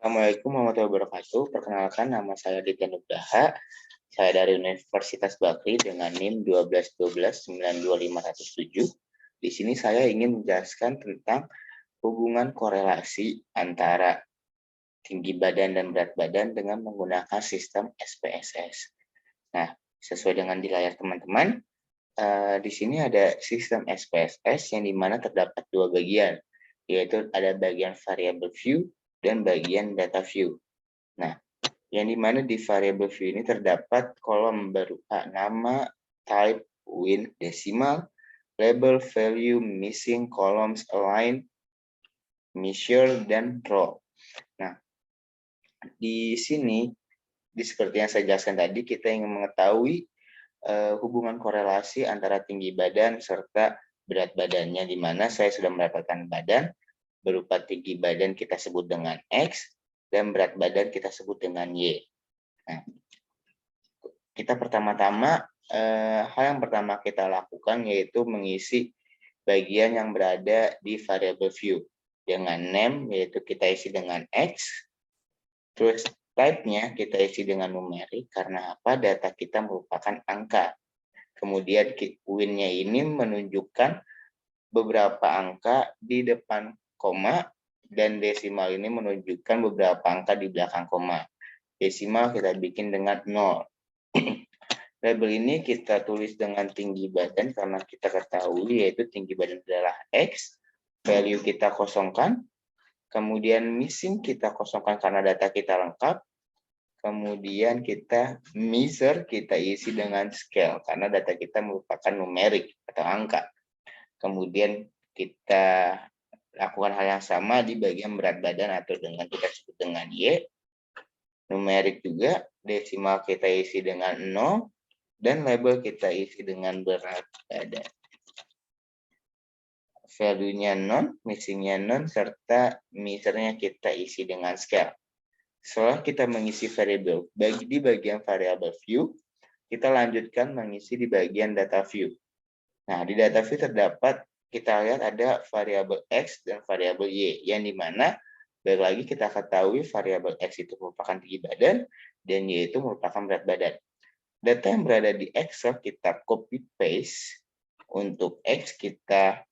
Assalamualaikum warahmatullahi wabarakatuh. Perkenalkan, nama saya Ditya Nugraha. Saya dari Universitas Bakri dengan NIM 121292507. Di sini saya ingin menjelaskan tentang hubungan korelasi antara tinggi badan dan berat badan dengan menggunakan sistem SPSS. Nah, sesuai dengan di layar teman-teman, di sini ada sistem SPSS yang dimana terdapat dua bagian, yaitu ada bagian variable view dan bagian data view. Nah, yang dimana di variable view ini terdapat kolom berupa nama, type, win, decimal, label, value, missing, columns, align, measure, dan row. Nah, di sini, seperti yang saya jelaskan tadi, kita ingin mengetahui hubungan korelasi antara tinggi badan serta berat badannya, di mana saya sudah mendapatkan badan berupa tinggi badan kita sebut dengan X dan berat badan kita sebut dengan Y. Nah, kita pertama-tama hal yang pertama kita lakukan yaitu mengisi bagian yang berada di variable view dengan name, yaitu kita isi dengan X, terus type-nya kita isi dengan numerik karena apa? Data kita merupakan angka. Kemudian win-nya ini menunjukkan beberapa angka di depan koma, dan desimal ini menunjukkan beberapa angka di belakang koma. Desimal kita bikin dengan 0. Label ini kita tulis dengan tinggi badan karena kita ketahui yaitu tinggi badan adalah X, value kita kosongkan, kemudian missing kita kosongkan karena data kita lengkap, kemudian kita measure kita isi dengan scale karena data kita merupakan numerik atau angka. Kemudian kita lakukan hal yang sama di bagian berat badan atau dengan kita sebut dengan Y. Numerik juga, desimal kita isi dengan 0, dan label kita isi dengan berat badan. Value-nya non, missing-nya non, serta measure-nya kita isi dengan scale. Setelah kita mengisi variable di bagian variable view, kita lanjutkan mengisi di bagian data view. Nah, di data view terdapat, kita lihat ada variabel X dan variabel Y, yang dimana baik lagi kita ketahui variabel X itu merupakan tinggi badan dan Y itu merupakan berat badan. Data yang berada di Excel kita copy paste. Untuk X kita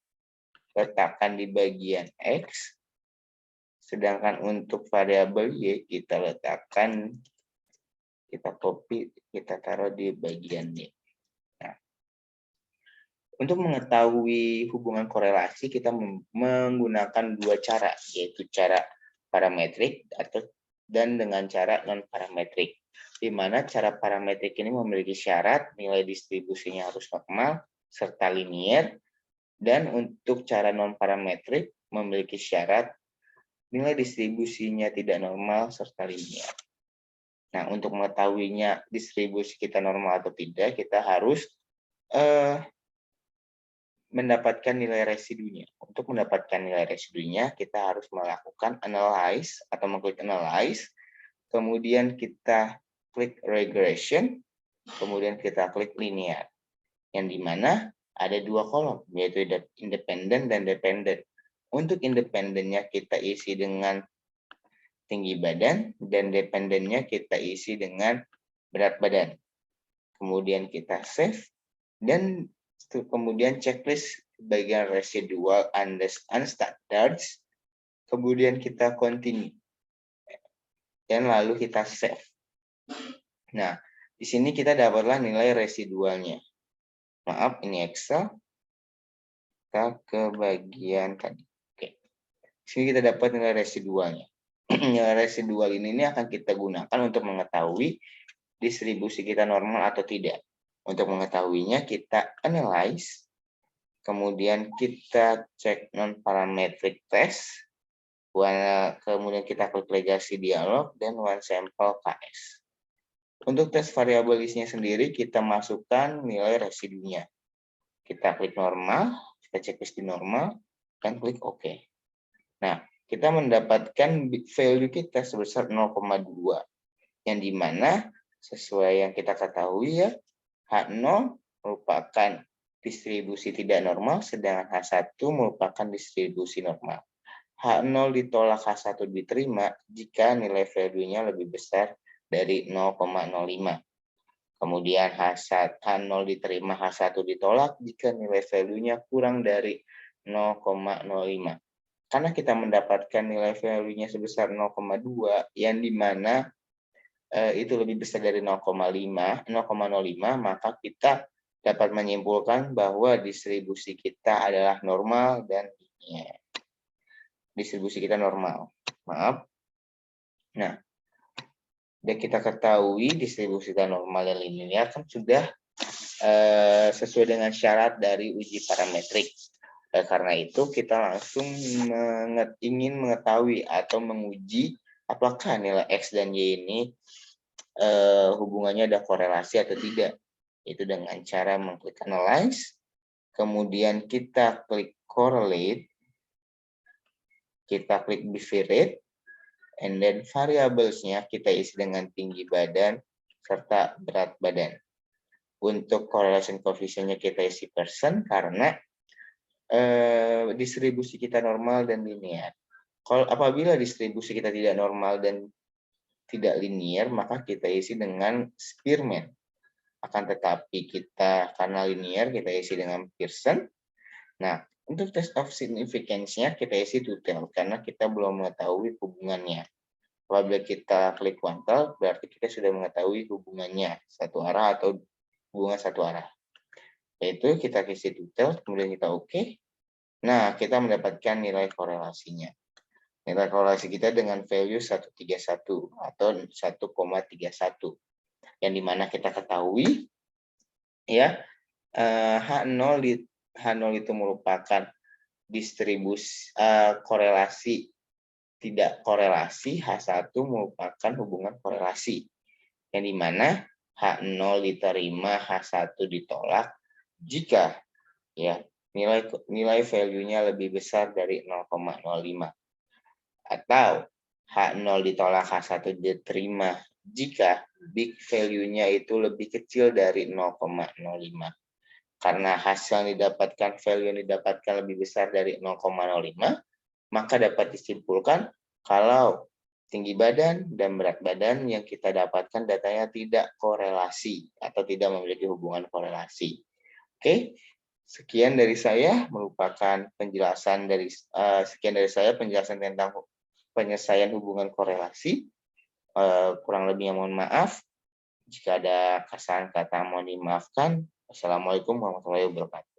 letakkan di bagian X, sedangkan untuk variabel Y kita letakkan, kita copy, kita taruh di bagian Y. Untuk mengetahui hubungan korelasi, kita menggunakan dua cara, yaitu cara parametrik dan dengan cara non-parametrik. Di mana cara parametrik ini memiliki syarat nilai distribusinya harus normal serta linear, dan untuk cara non-parametrik memiliki syarat nilai distribusinya tidak normal serta linear. Nah, untuk mengetahuinya distribusi kita normal atau tidak, kita harus mendapatkan nilai residunya. Untuk mendapatkan nilai residunya, kita harus melakukan analyze atau mengklik analyze, kemudian kita klik regression, kemudian kita klik linear, yang dimana ada dua kolom, yaitu independen dan dependent. Untuk independennya kita isi dengan tinggi badan, dan dependennya kita isi dengan berat badan. Kemudian kita save, dan kemudian checklist bagian residual unstandards, kemudian kita continue, dan lalu kita save. Nah, di sini kita dapatlah nilai residualnya. Maaf, ini Excel. Kita ke bagian tadi. Oke. Di sini kita dapat nilai residualnya. Nilai residual ini akan kita gunakan untuk mengetahui distribusi kita normal atau tidak. Untuk mengetahuinya, kita analyze, kemudian kita cek non-parametric test, kemudian kita klik legacy dialog, dan one sample KS. Untuk tes variabel listnya sendiri, kita masukkan nilai residunya. Kita klik normal, kita cek di normal, dan klik OK. Nah, kita mendapatkan value kita sebesar 0,2, yang dimana sesuai yang kita ketahui ya, H0 merupakan distribusi tidak normal, sedangkan H1 merupakan distribusi normal. H0 ditolak H1 diterima jika nilai value-nya lebih besar dari 0,05. Kemudian H0 diterima, H1 ditolak jika nilai value-nya kurang dari 0,05. Karena kita mendapatkan nilai value-nya sebesar 0,2, yang dimana itu lebih besar dari 0,05, maka kita dapat menyimpulkan bahwa distribusi kita adalah normal dan linear. Distribusi kita normal. Maaf. Nah, dan kita ketahui distribusi kita normal dan linear kan sudah sesuai dengan syarat dari uji parametrik. Karena itu kita langsung ingin mengetahui atau menguji apakah nilai X dan Y ini hubungannya ada korelasi atau tidak. Itu dengan cara mengklik analyze, kemudian kita klik correlate, kita klik bivariate, and then variables-nya kita isi dengan tinggi badan serta berat badan. Untuk correlation coefficient-nya kita isi persen karena distribusi kita normal dan linear. Kalau apabila distribusi kita tidak normal dan tidak linear, maka kita isi dengan Spearman. Akan tetapi kita karena linear kita isi dengan Pearson. Nah, untuk test of significance-nya kita isi total karena kita belum mengetahui hubungannya. Apabila kita klik kuantal, berarti kita sudah mengetahui hubungannya satu arah atau hubungan satu arah. Yaitu kita isi total, kemudian kita oke. Nah, kita mendapatkan nilai korelasinya. Nilai korelasi kita dengan value 131 atau 1,31. Yang dimana kita ketahui ya H0 itu merupakan distribusi korelasi tidak korelasi, H1 merupakan hubungan korelasi. Yang dimana H0 diterima, H1 ditolak jika ya nilai value-nya lebih besar dari 0,05. Atau H0 ditolak, H1 diterima jika big value-nya itu lebih kecil dari 0,05. Karena hasil yang didapatkan, value yang didapatkan lebih besar dari 0,05, maka dapat disimpulkan kalau tinggi badan dan berat badan yang kita dapatkan datanya tidak korelasi atau tidak memiliki hubungan korelasi. Oke, sekian dari saya merupakan penjelasan dari penjelasan tentang penyelesaian hubungan korelasi. Kurang lebihnya mohon maaf. Jika ada kesalahan kata mohon dimaafkan. Assalamualaikum warahmatullahi wabarakatuh.